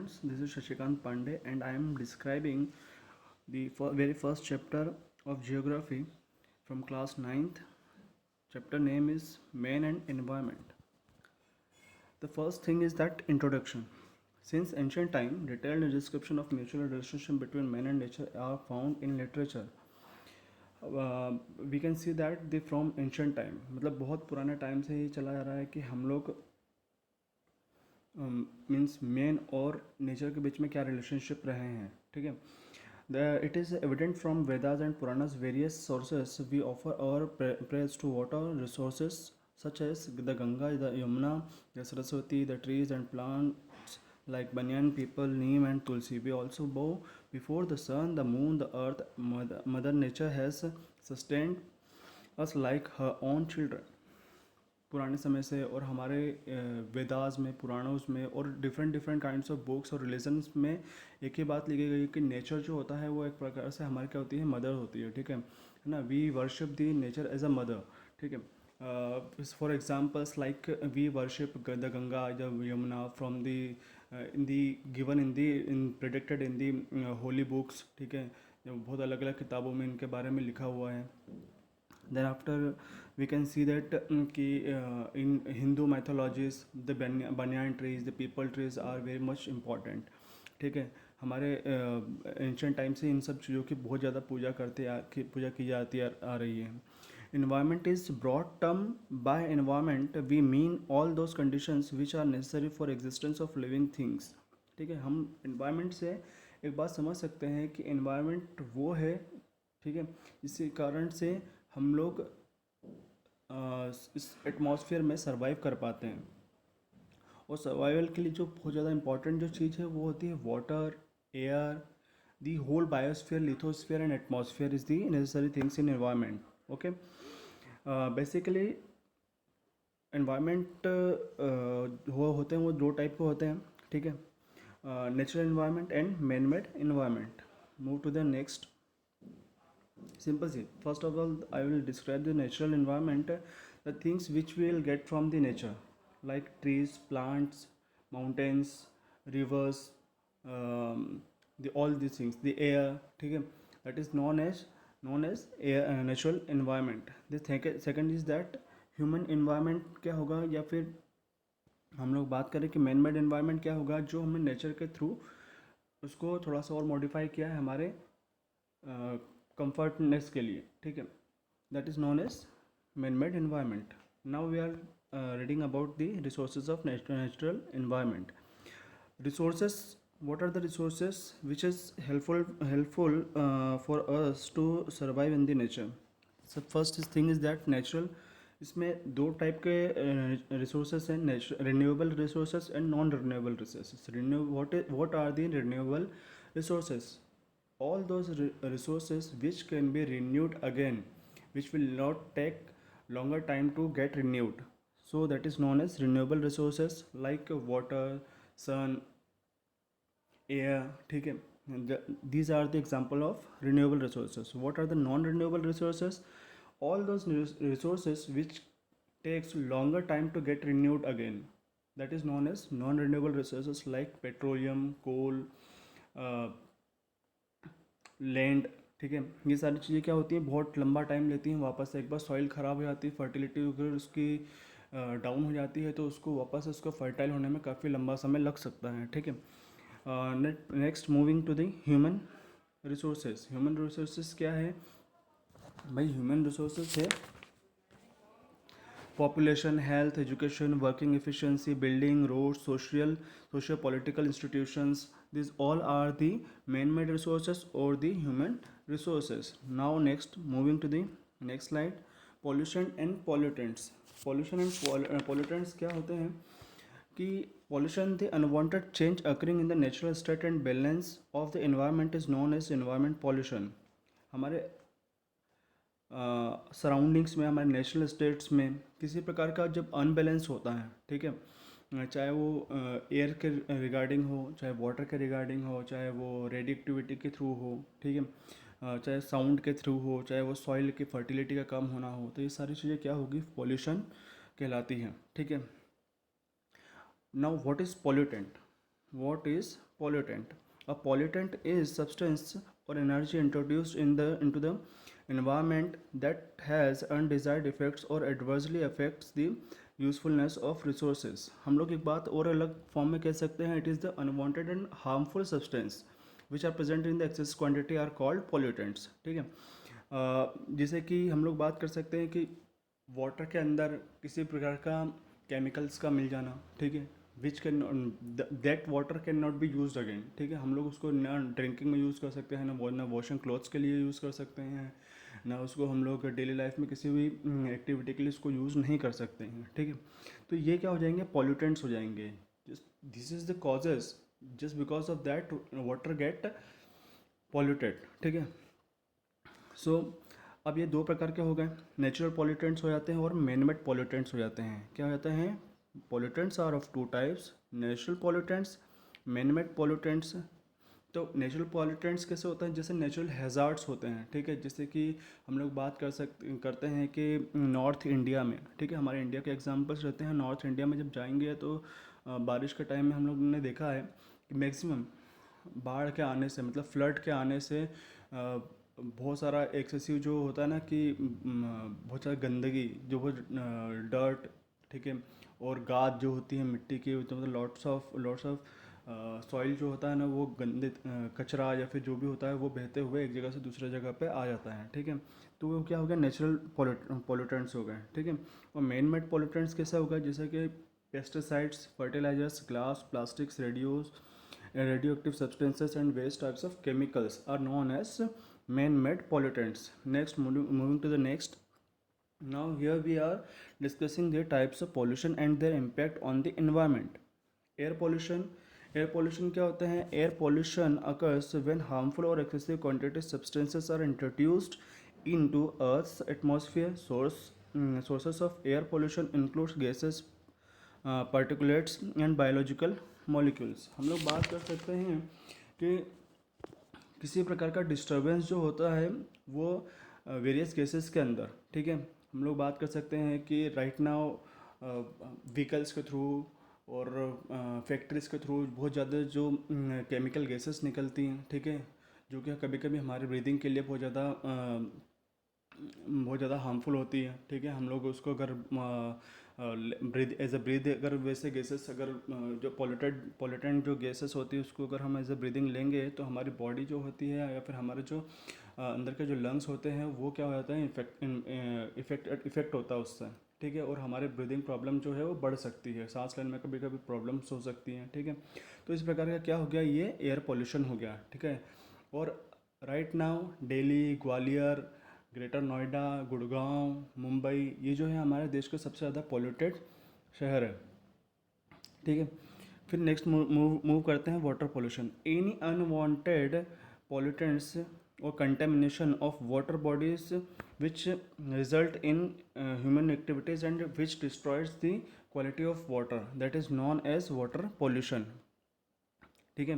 students, this is Shashikant Pandey and I am describing the very first chapter of geography from class 9th. Chapter name is Man and Environment. The first thing is that introduction. Since ancient time, detailed description of mutual relationship between man and nature are found in literature. We can see that the from ancient time, मतलब बहुत पुराने time से ही चला जा रहा है कि हम लोग मीन्स मैन और नेचर के बीच में क्या रिलेशनशिप रहे हैं. ठीक है. It is evident from Vedas and Puranas various sources we offer our praise to water resources such as the Ganga, the Yamuna, the Saraswati, the trees and plants like banyan, people, neem and tulsi. We also bow before the sun, the moon, the earth. Mother Nature has sustained us like her own children. पुराने समय से और हमारे वेदास में, पुराणों में और different kinds of books और रिलीजन्स में एक ही बात लिखी गई कि नेचर जो होता है वो एक प्रकार से हमारी क्या होती है, मदर होती है. ठीक है ना. We worship the nature as a mother. ठीक है. For examples like we worship the Ganga, the Yamuna from the in the given in predicted in the holy books. ठीक है. बहुत अलग अलग किताबों में इनके बारे में लिखा हुआ है. Then after we can see that in Hindu mythologies the banyan trees, the people trees are very much important. ठीक है. हमारे एंशंट टाइम से इन सब चीज़ों की बहुत ज़्यादा पूजा की जाती आ रही है. Environment is broad term. By environment we mean all those conditions which are necessary for existence of living things. ठीक है. हम environment से एक बात समझ सकते हैं कि environment वो है, ठीक है, इसी कारण से हम लोग इस एटमॉस्फेयर में सरवाइव कर पाते हैं. और सर्वाइवल के लिए जो बहुत ज़्यादा इंपॉर्टेंट जो चीज़ है वो होती है water, air, the whole biosphere, lithosphere and atmosphere is the necessary things in environment. Okay. Basically environment होते हैं वो दो टाइप के होते हैं. ठीक है. Natural environment and man made environment. Move to the next. Simple see. First of all, I will describe the natural environment, the things which we will get from the nature, like trees, plants, mountains, rivers, all these things. The air, ठीक है, that is known as air, natural environment. The second is that human environment क्या होगा, या फिर हम लोग बात करें कि मैन मेड environment क्या होगा, जो हमने नेचर के थ्रू उसको थोड़ा सा और मॉडिफाई किया है हमारे कंफर्टनेस के लिए. ठीक है. That is known as man made environment. Now we are reading about the resources of natural environment. Resources, what are the resources which is helpful for us to survive in the nature. So first thing is that natural, इसमें दो type के resources हैं, renewable resources and non renewable resources. what are the renewable resources? All those resources which can be renewed again, which will not take longer time to get renewed, so that is known as renewable resources, like water, sun, air. ठीक है. These are the example of renewable resources. What are the non renewable resources? All those resources which takes longer time to get renewed again, that is known as non renewable resources, like petroleum, coal, land. ठीक है. ये सारी चीज़ें क्या होती हैं, बहुत लंबा टाइम लेती हैं वापस से. एक बार सॉइल ख़राब हो जाती है, फर्टिलिटी अगर उसकी डाउन हो जाती है तो उसको वापस से उसको फर्टाइल होने में काफ़ी लंबा समय लग सकता है. ठीक है. Next moving to the human resources. Human resources क्या है भाई? ह्यूमन रिसोर्सेज है population, health, education, working efficiency, building, roads, socio-political institutions. These all are the man-made resources or the human resources. Now next, moving to the next slide. Pollution and pollutants. Pollution and pollutants क्या होते हैं कि pollution, the unwanted change occurring in the natural state and balance of the environment is known as environment pollution. हमारे surroundings में, हमारे natural states में किसी प्रकार का जब अनबैलेंस होता है, ठीक है, चाहे वो एयर के रिगार्डिंग हो, चाहे वाटर के रिगार्डिंग हो, चाहे वो रेडिएक्टिविटी के थ्रू हो, ठीक है, चाहे साउंड के थ्रू हो, चाहे वो सॉइल की फर्टिलिटी का कम होना हो, तो ये सारी चीज़ें क्या होगी, पॉल्यूशन कहलाती हैं. ठीक है. Now what is pollutant? What is pollutant? A pollutant is substance or energy introduced into the environment that has undesired effects or adversely affects the usefulness of resources. हम लोग एक बात और अलग फॉर्म में कह सकते हैं, it is the unwanted and harmful substance which are present in the excess quantity are called pollutants. ठीक है, जैसे कि हम लोग बात कर सकते हैं कि वाटर के अंदर किसी प्रकार का केमिकल्स का मिल जाना, ठीक है, which can that water can not be use again, ठीक है, हम लोग उसको ना ड्रिंकिंग में यूज़ कर सकते हैं, ना वॉशिंग क्लॉथ्स के लिए यूज़ कर सकते हैं, ना उसको हम लोग डेली लाइफ में किसी भी एक्टिविटी के लिए उसको यूज़ नहीं कर सकते हैं, ठीक है। तो ये क्या हो जाएंगे, पॉल्यूटेंट्स हो जाएंगे। This is the causes, just because of that water get polluted, ठीक है। सो अब ये दो प्रकार के हो गए, नेचुरल पॉल्यूटेंट्स हो जाते हैं और मैनमेड पॉल्यूटेंट्स हो जाते हैं। क्या हो जाते हैं, pollutants are of two types, natural pollutants, manmade pollutants. तो नेचुरल पॉल्यूटेंट्स कैसे होते हैं, जैसे नेचुरल हैज़ार्ड्स होते हैं, ठीक है, जैसे कि हम लोग बात करते हैं कि नॉर्थ इंडिया में, ठीक है, हमारे इंडिया के एग्जांपल्स रहते हैं, नॉर्थ इंडिया में जब जाएंगे तो बारिश के टाइम में हम लोग ने देखा है कि मैक्सिमम बाढ़ के आने से, मतलब फ्लड के आने से बहुत सारा एक्सेसिव जो होता है ना कि बहुत सारी गंदगी जो बहुत डर्ट, ठीक है, और गाद जो होती है मिट्टी की, तो मतलब लॉट्स ऑफ सॉइल जो होता है ना, वो गंदे कचरा या फिर जो भी होता है वो बहते हुए एक जगह से दूसरे जगह पे आ जाता है, ठीक है। तो वो क्या हो गया, नेचुरल पॉल्यूटेंट्स हो गए, ठीक है। और मैन मेड पॉल्यूटेंट्स कैसे होगा, जैसे कि pesticides, fertilisers, glass, plastics, radioactive substances and waste types of chemicals are known as man-made pollutants. Next, moving to the next. Now here we are discussing the types of pollution and their impact on the environment. Air pollution. Air pollution क्या होता है, air pollution occurs when harmful or excessive quantity substances are introduced into Earth's atmosphere. Sources of air pollution includes gases, particulates and biological molecules. हम लोग बात कर सकते हैं कि किसी प्रकार का डिस्टर्बेंस जो होता है वो वेरियस केसेस के अंदर, ठीक है, हम लोग बात कर सकते हैं कि राइट नाउ व्हीकल्स के थ्रू और फैक्ट्रीज़ के थ्रू बहुत ज़्यादा जो केमिकल गैसेस निकलती हैं, ठीक है, जो कि कभी कभी हमारे ब्रीदिंग के लिए बहुत ज़्यादा हार्मफुल होती है, ठीक है। हम लोग उसको अगर ब्रीद अगर वैसे गैसेस अगर जो पॉल्यूटेंट जो गैसेस होती है उसको अगर हम एज ए ब्रीदिंग लेंगे तो हमारी बॉडी जो होती है या फिर हमारे जो अंदर के जो लंग्स होते हैं वो क्या हो जाता है, इफेक्ट होता है उससे, ठीक है, और हमारे ब्रीदिंग प्रॉब्लम जो है वो बढ़ सकती है, सांस लेने में कभी कभी प्रॉब्लम्स हो सकती हैं, ठीक है। तो इस प्रकार का क्या हो गया, ये एयर पॉल्यूशन हो गया, ठीक है। और right now Delhi, Gwalior, greater Noida, Gurgaon, Mumbai, ये जो है हमारे देश के सबसे ज़्यादा पॉल्यूटेड शहर है, ठीक है। फिर नेक्स्ट मूव करते हैं water pollution. Any unwanted pollutants और contamination of water bodies which result in human activities and which destroys the quality of water, that is known as water pollution, ठीक है।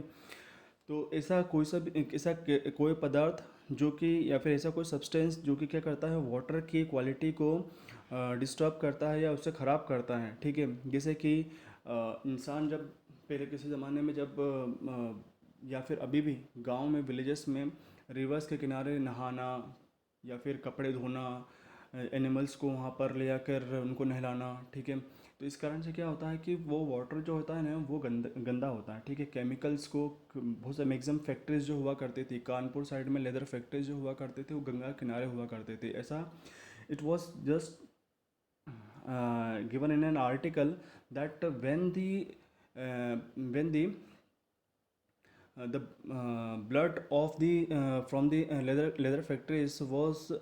तो ऐसा कोई सा भी ऐसा कोई पदार्थ जो कि या फिर ऐसा कोई सब्सटेंस जो कि क्या करता है, वाटर की क्वालिटी को डिस्टर्ब करता है या उससे ख़राब करता है, ठीक है। जैसे कि इंसान जब पहले किसी ज़माने में जब या फिर अभी भी गांव में, विलेजेस में रिवर्स के किनारे नहाना या फिर कपड़े धोना, एनिमल्स को वहाँ पर ले जाकर उनको नहलाना, ठीक है। तो इस कारण से क्या होता है कि वो वाटर जो होता है ना वो गंदा होता है, ठीक है। केमिकल्स को बहुत सारे मैक्सिमम फैक्ट्रीज जो हुआ करती थी, कानपुर साइड में लेदर फैक्ट्रीज जो हुआ करते थे वो गंगा किनारे हुआ करते थे, ऐसा it was just given in an article that when the blood of the from the leather factories was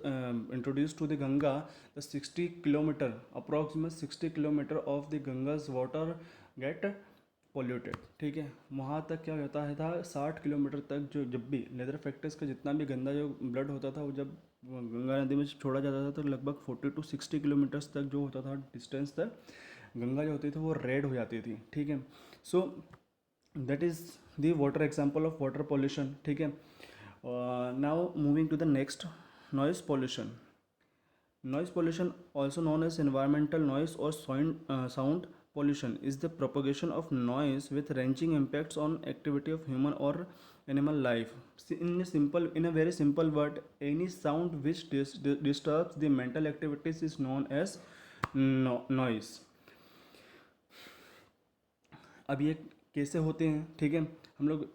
introduced to the Ganga, the 60 kilometer, approximate 60 kilometer of the Ganga's water get polluted, ठीक है। वहाँ तक क्या होता है था, 60 kilometre तक जो जब भी लेदर फैक्ट्रीज का जितना भी गंदा जो ब्लड होता था वो जब गंगा नदी में छोड़ा जाता था तो लगभग 40 to 60 किलोमीटर्स तक जो होता था डिस्टेंस तक गंगा जो होती थी वो रेड हो जाती थी, ठीक है। So that is the water example of water pollution, ठीक है। Now moving to the next, noise pollution. Noise pollution, also known as environmental noise or sound pollution is the propagation of noise with ranging impacts on activity of human or animal life. In a very simple word, any sound which disturbs the mental activities is known as noise. अब ये कैसे होते हैं, ठीक है, हम लोग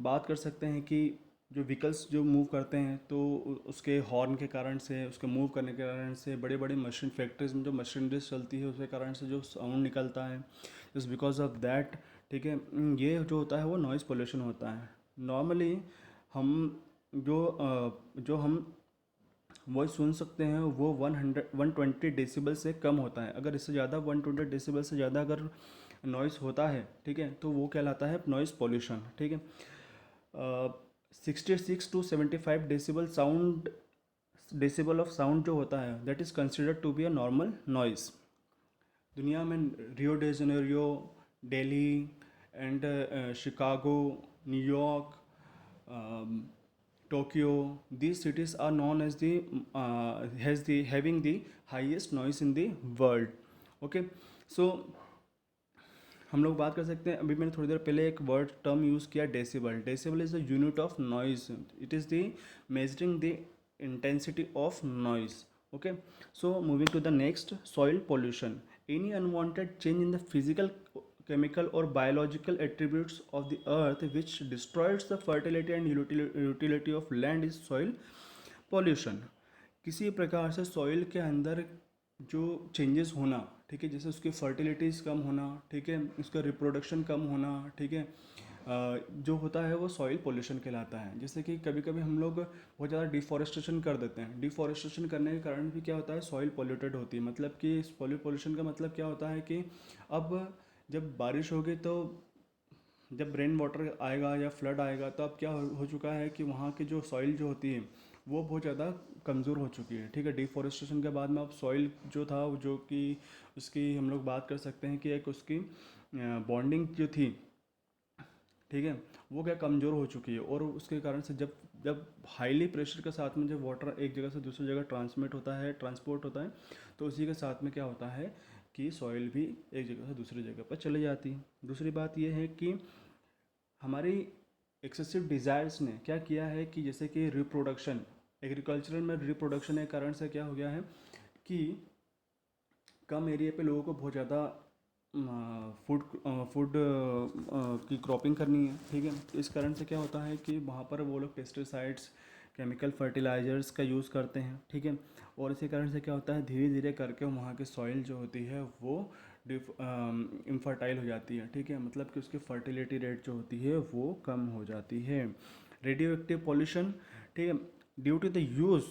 बात कर सकते हैं कि जो व्हीकल्स जो मूव करते हैं तो उसके हॉर्न के कारण से, उसके मूव करने के कारण से, बड़े बड़े मशीन फैक्ट्रीज में जो मशीनरीज चलती है उसके कारण से जो साउंड निकलता है, जस्ट बिकॉज ऑफ दैट, ठीक है, ये जो होता है वो नॉइज़ पोल्यूशन होता है. नॉर्मली हम जो हम वॉइस सुन सकते हैं वो 120 डेसिबल से कम होता है. अगर इससे ज़्यादा 120 डेसिबल से ज़्यादा अगर नॉइज़ होता है, ठीक है, तो वो कहलाता है नॉइज़ पोल्यूशन. ठीक है, 66 to 75 डेसिबल ऑफ साउंड जो होता है that is considered to be a normal noise. दुनिया में Rio de Janeiro, Delhi and Chicago, New York, Tokyo, these cities are known as having the highest noise in the world. Okay, so हम लोग बात कर सकते हैं, अभी मैंने थोड़ी देर पहले एक वर्ड टर्म यूज़ किया decibel. Decibel is the unit of noise. It is the measuring the intensity of noise. Okay, so moving to the next, soil pollution. Any unwanted change in the physical, chemical or biological attributes of the earth which destroys the fertility and utility of land is soil pollution. किसी प्रकार से soil के अंदर जो changes होना, ठीक है, जैसे उसकी फर्टिलिटीज़ कम होना, ठीक है, उसका रिप्रोडक्शन कम होना, ठीक है, जो होता है वो सॉइल पोल्यूशन कहलाता है. जैसे कि कभी कभी हम लोग बहुत ज़्यादा डिफॉरेस्टेशन कर देते हैं. डिफॉरेस्टेशन करने के कारण भी क्या होता है, सॉइल पोल्यूटेड होती है. मतलब कि सॉइल पोल्यूशन का मतलब क्या होता है कि अब जब बारिश होगी तो जब रेन वाटर आएगा या फ्लड आएगा तो अब क्या हो चुका है कि वहाँ की जो सॉइल जो होती है वो बहुत ज़्यादा कमज़ोर हो चुकी है. ठीक है, डिफॉरेस्टेशन के बाद में अब सॉइल जो था, जो कि उसकी हम लोग बात कर सकते हैं कि एक उसकी बॉन्डिंग जो थी, ठीक है, वो क्या कमज़ोर हो चुकी है. और उसके कारण से जब जब हाईली प्रेशर के साथ में जब वाटर एक जगह से दूसरी जगह ट्रांसपोर्ट होता है, तो उसी के साथ में क्या होता है कि सॉइल भी एक जगह से दूसरी जगह पर चले जाती है. दूसरी बात यह है कि हमारी एक्सेसिव डिज़ायर्स ने क्या किया है कि जैसे कि रिप्रोडक्शन, एग्रीकल्चरल में रिप्रोडक्शन के कारण से क्या हो गया है कि कम एरिया पे लोगों को बहुत ज़्यादा फूड की क्रॉपिंग करनी है. ठीक है, तो इस कारण से क्या होता है कि वहाँ पर वो लोग पेस्टिसाइड्स, केमिकल फर्टिलाइजर्स का यूज़ करते हैं. ठीक है, और इसी कारण से क्या होता है, धीरे धीरे करके वहाँ की सॉइल जो होती है वो इनफर्टाइल हो जाती है. ठीक है, मतलब कि उसकी फर्टिलिटी रेट जो होती है वो कम हो जाती है. रेडियो एक्टिव पॉल्यूशन, ठीक है, due to the use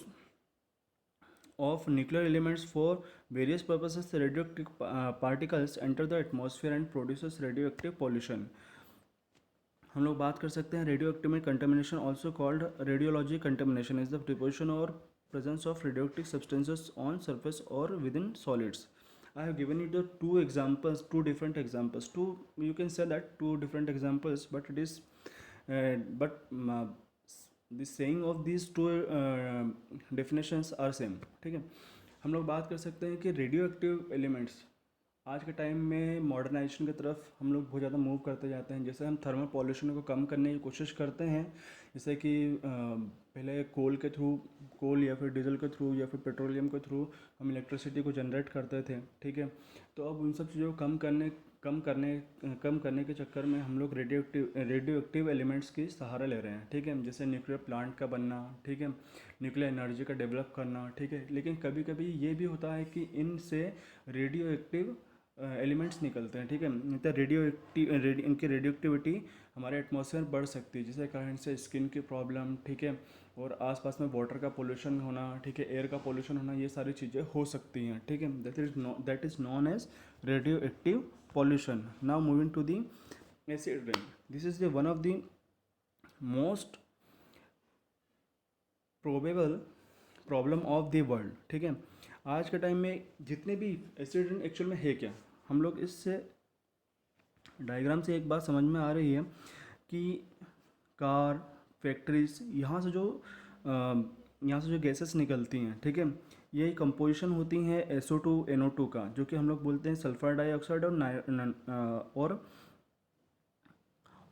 of nuclear elements for various purposes, the radioactive particles enter the atmosphere and produces radioactive pollution. हम लोग बात कर सकते हैं रेडियो एक्टिव में contamination, also called radiology contamination, is the deposition और presence of radioactive substances on surface or within solids. I have given you the two different examples. You can say that two different examples, but it is the saying of these two definitions are same. ठीक है, हम लोग बात कर सकते हैं कि radio active elements आज के टाइम में मॉडर्नाइजेशन की तरफ हम लोग बहुत ज़्यादा मूव करते जाते हैं. जैसे हम थर्मल पॉल्यूशन को कम करने की कोशिश करते हैं, जैसे कि पहले कोल या फिर डीजल के थ्रू या फिर पेट्रोलियम के थ्रू हम इलेक्ट्रिसिटी को जनरेट करते थे. ठीक है, तो अब उन सब चीज़ों को कम करने के चक्कर में हम लोग रेडियो एक्टिव एलिमेंट्स की सहारा ले रहे हैं. ठीक है, जैसे न्यूक्लियर प्लांट का बनना, ठीक है, न्यूक्लियर एनर्जी का डेवलप करना. ठीक है, लेकिन कभी कभी ये भी होता है कि इनसे रेडियो एक्टिव एलिमेंट्स निकलते हैं. ठीक है, तो इनकी रेडियो एक्टिविटी हमारे एटमॉस्फेयर बढ़ सकती है, जिसके कारण से स्किन की प्रॉब्लम, ठीक है, और आसपास में वाटर का पोल्यूशन होना, ठीक है, एयर का पोल्यूशन होना, ये सारी चीज़ें हो सकती हैं. ठीक है, that is known as radioactive pollution. Now moving to the acid rain. This is the one of the most probable problem of the world. ठीक है, आज के टाइम में जितने भी एसिड रेन एक्चुअल में है क्या, हम लोग इससे डायग्राम से एक बात समझ में आ रही है कि कार, फैक्ट्रीज, यहाँ से जो गैसेस निकलती हैं, ठीक है, यही कंपोजिशन होती है SO2 NO2 का, जो कि हम लोग बोलते हैं सल्फर डाइऑक्साइड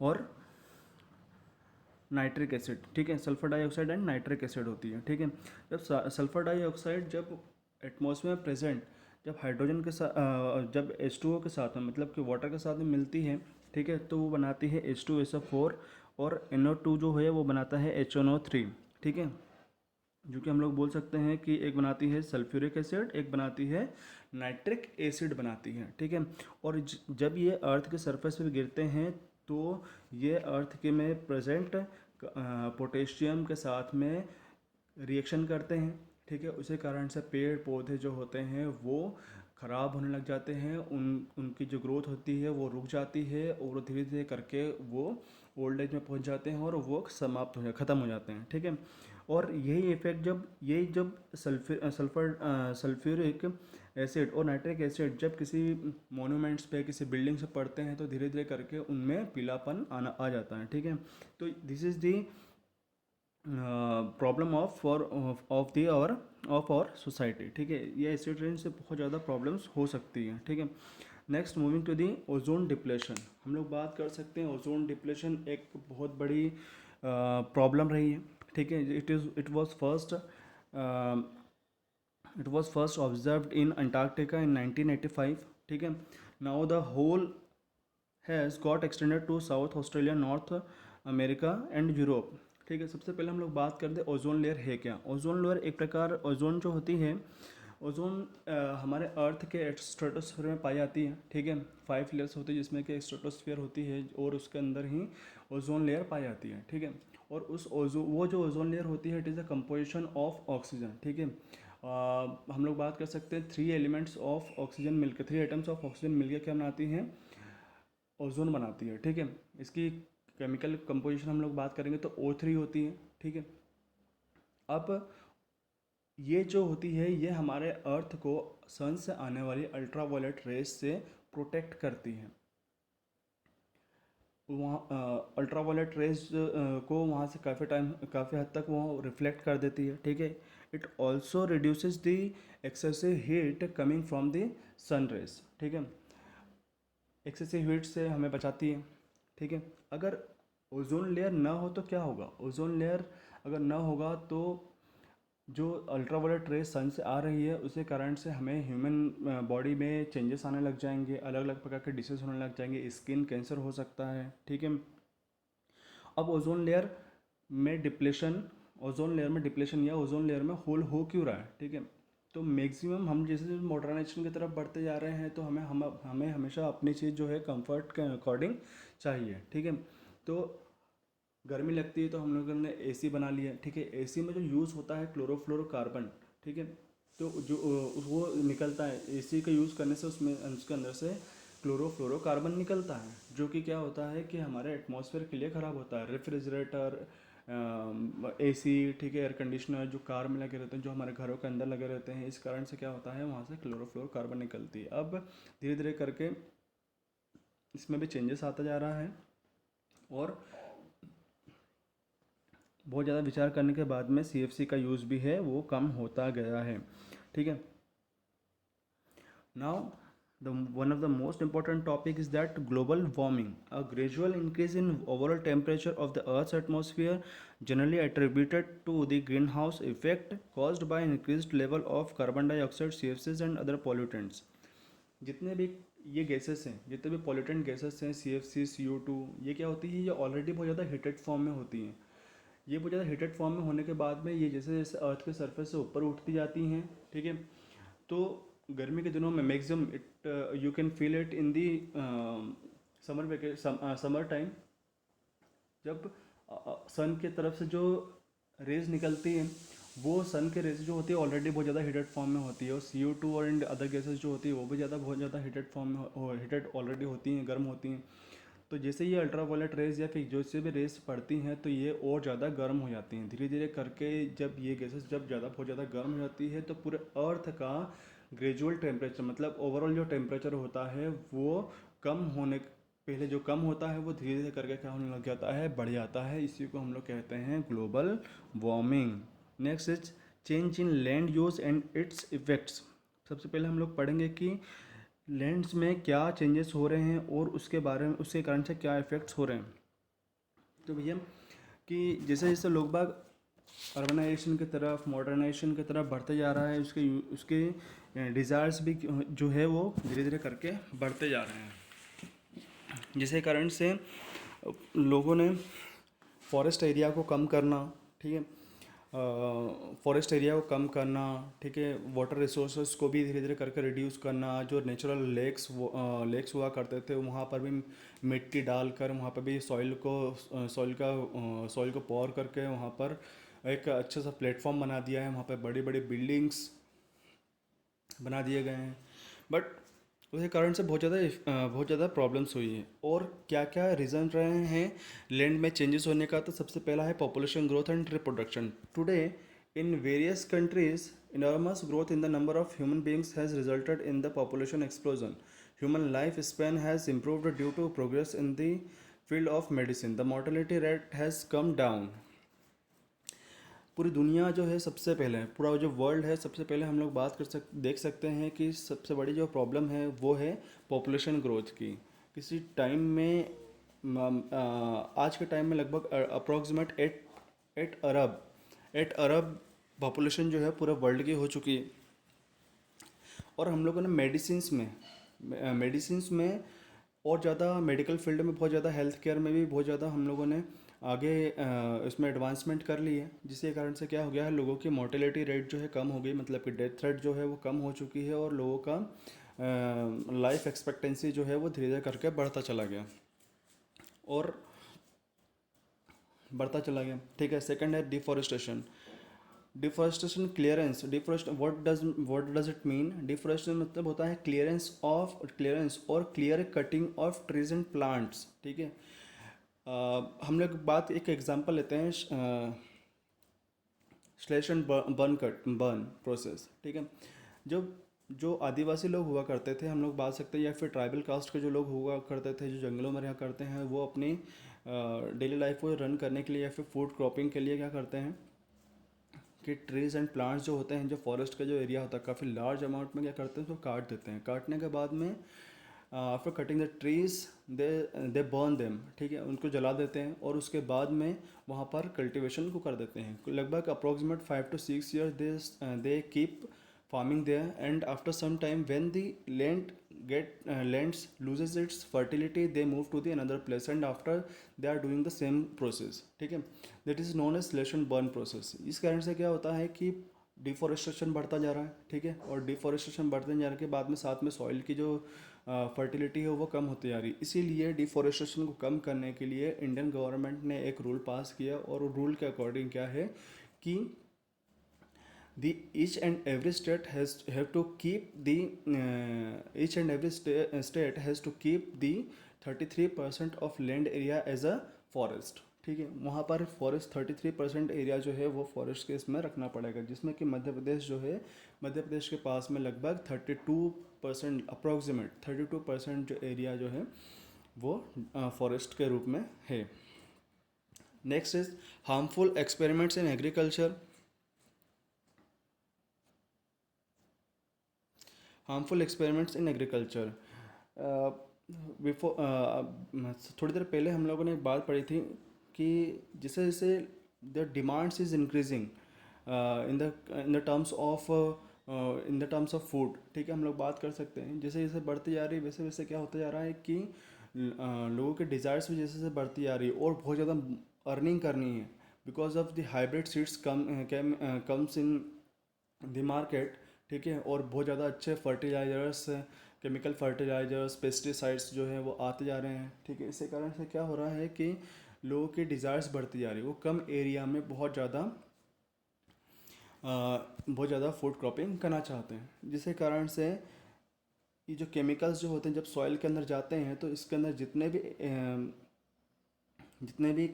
और नाइट्रिक एसिड। ठीक है, sulphur dioxide and nitric acid होती है। ठीक है, जब सल्फर डाइऑक्साइड जब एटमॉस्फेयर में प्रेजेंट, जब हाइड्रोजन के साथ जब H2O के साथ में, मतलब कि वाटर के साथ में मिलती है, ठीक है, तो वो बनाती है H2SO4, और NO2 जो है वो बनाता है HNO3। ठीक है, जो कि हम लोग बोल सकते हैं कि एक बनाती है सल्फ्यूरिक एसिड, एक बनाती है नाइट्रिक एसिड बनाती है। ठीक है, और जब ये अर्थ के सरफेस पे गिरते हैं तो ये अर्थ के में प्रेजेंट पोटेशियम के साथ में रिएक्शन करते हैं। ठीक है, उसी कारण से पेड़ पौधे जो होते हैं वो ख़राब होने लग जाते हैं, उनकी जो ग्रोथ होती है वो रुक जाती है, और धीरे धीरे करके वो ओल्ड एज में पहुंच जाते हैं और वो समाप्त हो ख़त्म हो जाते हैं। ठीक है, और यही इफेक्ट जब सल्फ्यूरिक एसिड और नाइट्रिक एसिड जब किसी मोनूमेंट्स पे, किसी बिल्डिंग्स पे पड़ते हैं, तो धीरे धीरे करके उनमें पीलापन आ जाता है। ठीक है, तो this is the problem of our society. ठीक है, ये एसिड रेन से बहुत ज़्यादा प्रॉब्लम्स हो सकती हैं। ठीक है, next moving to the ozone depletion, हम लोग बात कर सकते हैं। ओजोन डिप्लेशन एक बहुत बड़ी प्रॉब्लम रही है। ठीक है, it was first observed in Antarctica in 1985। ठीक है, now the hole has got extended to South Australia, North America and Europe. ठीक है, सबसे पहले हम लोग बात करते हैं ओजोन लेयर है क्या। ओजोन लेयर एक प्रकार, ओजोन जो होती है, ओजोन हमारे अर्थ के स्ट्रेटोस्फीयर में पाई जाती है। ठीक है, 5 लेयर्स होती है, जिसमें कि स्ट्रेटोस्फीयर होती है और उसके अंदर ही ओजोन लेयर पाई जाती है। ठीक है, और वो जो ओजोन लेयर होती है, it is a composition of oxygen. ठीक है, हम लोग बात कर सकते हैं 3 एलिमेंट्स ऑफ ऑक्सीजन मिलकर, 3 एटम्स ऑफ ऑक्सीजन मिलकर क्या बनाती हैं, ओजोन बनाती है। ठीक है, इसकी केमिकल कंपोजिशन हम लोग बात करेंगे तो O3 होती है। ठीक है, अब ये जो होती है, ये हमारे अर्थ को सन से आने वाली अल्ट्रावायलेट रेस से प्रोटेक्ट करती है। वहाँ अल्ट्रावायलेट रेस को वहाँ से काफ़ी हद तक वो रिफ्लेक्ट कर देती है। ठीक है, it also reduces the excessive heat coming from the sun rays. ठीक है, एक्सेसिव हीट से हमें बचाती है। ठीक है, अगर ओजोन लेयर ना हो तो क्या होगा, ओजोन लेयर अगर ना होगा तो जो अल्ट्रावायलेट रेस सन से आ रही है, उसके कारण से हमें ह्यूमन बॉडी में चेंजेस आने लग जाएंगे, अलग अलग प्रकार के डिसीज होने लग जाएंगे, स्किन कैंसर हो सकता है। ठीक है, अब ओजोन लेयर में डिप्लेशन या ओजोन लेयर में होल हो क्यों रहा है। ठीक है, तो मैक्सिमम हम जैसे मॉडर्नाइजेशन की तरफ बढ़ते जा रहे हैं, तो हमें हमेशा अपनी चीज़ जो है कंफर्ट के अकॉर्डिंग चाहिए। ठीक है, तो गर्मी लगती है तो हम लोगों ने एसी बना लिया। ठीक है, एसी में जो यूज़ होता है क्लोरोफ्लोरोकार्बन। ठीक है, तो जो वो निकलता है एसी का यूज़ करने से, उसमें उसके अंदर से क्लोरोफ्लोरोकार्बन निकलता है, जो कि क्या होता है कि हमारे एटमॉस्फेयर के लिए ख़राब होता है। रेफ्रिजरेटर, एसी, ठीक है, एयर कंडीशनर जो कार में लगे रहते हैं, जो हमारे घरों के अंदर लगे रहते हैं, इस कारण से क्या होता है, वहाँ से क्लोरोफ्लोरोकार्बन निकलती है। अब धीरे धीरे करके इसमें भी चेंजेस आता जा रहा है, और बहुत ज़्यादा विचार करने के बाद में CFC का यूज़ भी है वो कम होता गया है। ठीक है, now the one of the most important topic is that global warming, a gradual increase in overall temperature of the earth's atmosphere, generally attributed to the greenhouse effect caused by increased level of carbon dioxide, CFCs and other pollutants। जितने भी ये gases हैं, जितने भी pollutant gases हैं, CFC, CO2, ये क्या होती है, ये ऑलरेडी बहुत ज़्यादा हीटेड फॉर्म में होती हैं। ये बहुत ज़्यादा हीटेड फॉर्म में होने के बाद में ये जैसे जैसे अर्थ के सरफेस से ऊपर उठती जाती हैं। ठीक है, तो गर्मी के दिनों में maximum you can feel it in the summer time, जब सन के तरफ से जो रेज निकलती हैं, वो सन के रेज जो होती है ऑलरेडी बहुत ज़्यादा हीटेड फॉर्म में होती है, और CO2 और अदर गैसेस जो होती है वो भी बहुत ज़्यादा हीटेड फॉर्म में हीटेड ऑलरेडी होती हैं, गर्म होती हैं। तो जैसे ये अल्ट्रावायलेट रेज या फिर जो से भी रेज पड़ती हैं, तो ये और ज़्यादा गर्म हो जाती हैं धीरे धीरे करके। जब ये गैसेस जब बहुत ज़्यादा गर्म हो जाती है, तो पूरे अर्थ का ग्रेजुअल टेम्परेचर, मतलब ओवरऑल जो टेम्परेचर होता है वो कम होने पहले जो कम होता है वो धीरे धीरे करके क्या होने लग जाता है, बढ़ जाता है। इसी को हम लोग कहते हैं global warming. Next is change in land use and it's effects. सबसे पहले हम लोग पढ़ेंगे कि लैंड्स में क्या चेंजेस हो रहे हैं और उसके बारे में उसके कारण से क्या इफ़ेक्ट्स हो रहे हैं। तो भैया कि जैसे जैसे लोग बाग अर्बनाइजेशन की तरफ मॉडर्नाइजेशन की तरफ बढ़ते जा रहा है, उसके उसके डिज़ायर्स भी जो है वो धीरे धीरे करके बढ़ते जा रहे हैं, जिसके कारण से लोगों ने फॉरेस्ट एरिया को कम करना, ठीक है, फॉरेस्ट एरिया को कम करना, ठीक है, वाटर रिसोर्सेज को भी धीरे धीरे करके रिड्यूस करना, जो नेचुरल लेक्स हुआ करते थे वहाँ पर भी मिट्टी डालकर वहाँ पर भी सॉइल को पॉर करके वहाँ पर एक अच्छा सा प्लेटफॉर्म बना दिया है, वहाँ पर बड़ी बड़ी बिल्डिंग्स बना दिए गए हैं। बट उसके कारण से बहुत ज़्यादा प्रॉब्लम्स हुई है। और क्या क्या रीज़न रहे हैं लैंड में चेंजेस होने का, तो सबसे पहला है population growth and reproduction. Today in various countries enormous growth in the number of human beings has resulted in the population explosion. Human lifespan has improved due to progress in the field of medicine. The mortality rate has come down. पूरी दुनिया जो है सबसे पहले, पूरा जो world है सबसे पहले हम लोग देख सकते हैं कि सबसे बड़ी जो प्रॉब्लम है वो है पॉपुलेशन ग्रोथ की। किसी टाइम में आज के टाइम में लगभग अप्रॉक्सीमेट 8 अरब पॉपुलेशन जो है पूरे वर्ल्ड की हो चुकी है। और हम लोगों ने मेडिसिन्स में और ज़्यादा मेडिकल फील्ड में बहुत ज़्यादा, हेल्थ केयर में भी बहुत ज़्यादा हम लोगों ने आगे इसमें एडवांसमेंट कर ली है, जिसके कारण से क्या हो गया है, लोगों की मोर्टेलिटी रेट जो है कम हो गई, मतलब कि डेथ रेट जो है वो कम हो चुकी है और लोगों का लाइफ एक्सपेक्टेंसी जो है वो धीरे धीरे करके और बढ़ता चला गया। ठीक है, सेकंड है deforestation. Deforestation clearance, deforest what does it mean? Deforestation मतलब होता है क्लियरेंस और clear cutting of trees and plants. ठीक है, हम लोग एक एग्जांपल लेते हैं, स्लैश एंड बर्न प्रोसेस। ठीक है, जो जो आदिवासी लोग हुआ करते थे, हम लोग बात सकते हैं, या फिर ट्राइबल कास्ट के जो लोग हुआ करते थे जो जंगलों में रहा करते हैं, वो अपनी डेली लाइफ को रन करने के लिए या फिर फूड क्रॉपिंग के लिए क्या करते हैं कि ट्रीज एंड प्लांट्स जो होते हैं, जो फॉरेस्ट का जो एरिया होता है काफ़ी लार्ज अमाउंट में क्या करते हैं, उसको काट देते हैं। काटने के बाद में after cutting the trees they burn them, ठीक है, उनको जला देते हैं और उसके बाद में वहाँ पर कल्टीवेशन को कर देते हैं। लगभग approximate 5 to 6 years they keep farming there, and after some time when the lands loses its fertility, they move to the another place, and after they are doing the same process, ठीक है, that is known as slash and burn process। इस कारण से क्या होता है कि deforestation बढ़ता जा रहा है, ठीक है, और डिफॉरेस्टेशन बढ़ते जाने के बाद में साथ में सॉइल की जो फर्टिलिटी है वो कम होती जा रही है। इसीलिए डिफॉरेस्टेशन को कम करने के लिए इंडियन गवर्नमेंट ने एक रूल पास किया, और रूल के अकॉर्डिंग क्या है कि the each and every state has have to keep the each and every state has to keep the 33% of land area as a forest। ठीक है, वहाँ पर फॉरेस्ट 33% एरिया जो है वो फॉरेस्ट के इसमें रखना पड़ेगा, जिसमें कि मध्य प्रदेश जो है, मध्य प्रदेश के पास में लगभग 32% अप्रॉक्सीमेट 32% जो एरिया जो है वो फॉरेस्ट के रूप में है। Next is harmful experiments in agriculture. Harmful experiments in agriculture. Before थोड़ी देर पहले हम लोगों ने एक बात पढ़ी थी कि जैसे जैसे the demands is increasing in the terms of food, ठीक है, हम लोग बात कर सकते हैं, जैसे जैसे बढ़ती जा रही है वैसे वैसे क्या होता जा रहा है कि लोगों के डिज़ायर्स भी जैसे जैसे बढ़ती जा रही है और बहुत ज़्यादा अर्निंग करनी है, because of the hybrid seeds comes in the market. ठीक है, और बहुत ज़्यादा अच्छे फर्टिलाइज़र्स, केमिकल फर्टिलाइज़र्स, पेस्टिसाइड्स जो है वो आते जा रहे हैं। ठीक है, इसी कारण से क्या हो रहा है कि लोगों की डिज़ायर्स बढ़ती जा रही है, वो कम एरिया में बहुत ज़्यादा फूड क्रॉपिंग करना चाहते हैं, जिसके कारण से ये जो केमिकल्स जो होते हैं जब सॉइल के अंदर जाते हैं तो इसके अंदर जितने भी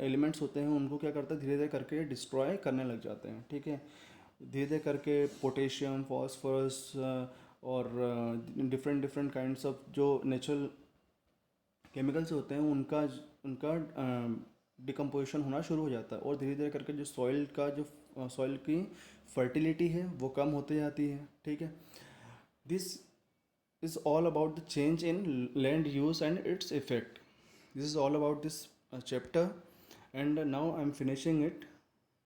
एलिमेंट्स होते हैं उनको क्या करता है, धीरे धीरे करके डिस्ट्रॉय करने लग जाते हैं। ठीक है, धीरे धीरे करके पोटेशियम, फॉस्फोरस और डिफरेंट डिफरेंट काइंड्स ऑफ जो नेचुरल केमिकल्स होते हैं उनका डिकम्पोजिशन होना शुरू हो जाता है, और धीरे धीरे करके जो सॉइल का जो सॉइल की फर्टिलिटी है वो कम होते जाती है, ठीक है। This is all about the change in land use and its effect. This is all about this chapter, and now I'm finishing it.